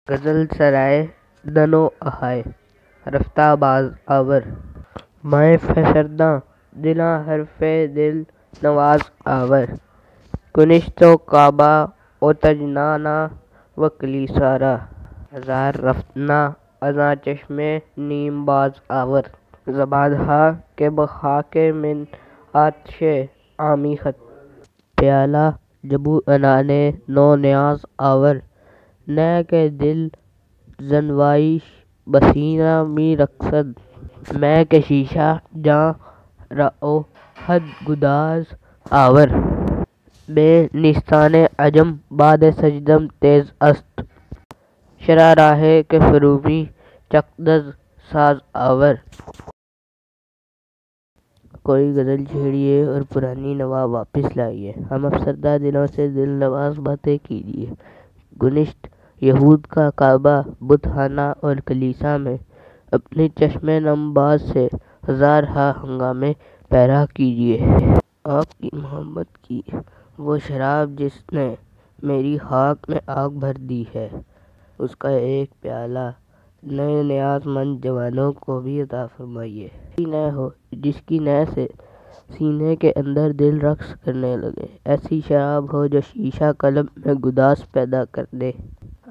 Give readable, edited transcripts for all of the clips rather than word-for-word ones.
غزل سرائے دنو اہائے رفتہ باز آور مائے فسرداں دلاں حرف دل نواز آور کنشت و کعبہ و تجنانا و کلیسارا ہزار رفتنا ازاں چشمے نیم باز آور زبان ہا کہ بخاک من آتش عامی خط پیالہ جبو انانے نو نیاز آور نہ کہ دل زنوائش بسینہ می رقصد میں کہ شیشہ جاں رعو حد گداز آور بے نیستان عجم باد سجدم تیز است شرح راہ کہ فرومی چکدز ساز آور کوئی غزل چھیڑیے اور پرانی نوا واپس لائیے، ہم افسردہ دلوں سے دل نواز باتیں کیجیے۔ گنشت یہود کا کعبہ بت خانہ اور کلیسا میں اپنے چشم نم باز سے ہزار ہا ہنگامے پیرا کیجیے۔ آپ کی محبت کی وہ شراب جس نے میری خاک میں آگ بھر دی ہے، اس کا ایک پیالہ نئے نیاز مند جوانوں کو بھی عطا فرمائیے۔ ایسی نہ ہو جس کی نہ سے سینے کے اندر دل رقص کرنے لگے، ایسی شراب ہو جو شیشہ قلب میں گداز پیدا کر دے۔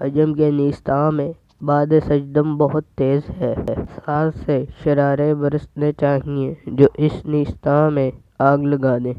عجم کے نیستاں میں باد سجدم بہت تیز ہے، ساز سے شرارے برسنے چاہئیں جو اس نیستاں میں آگ لگا دیں۔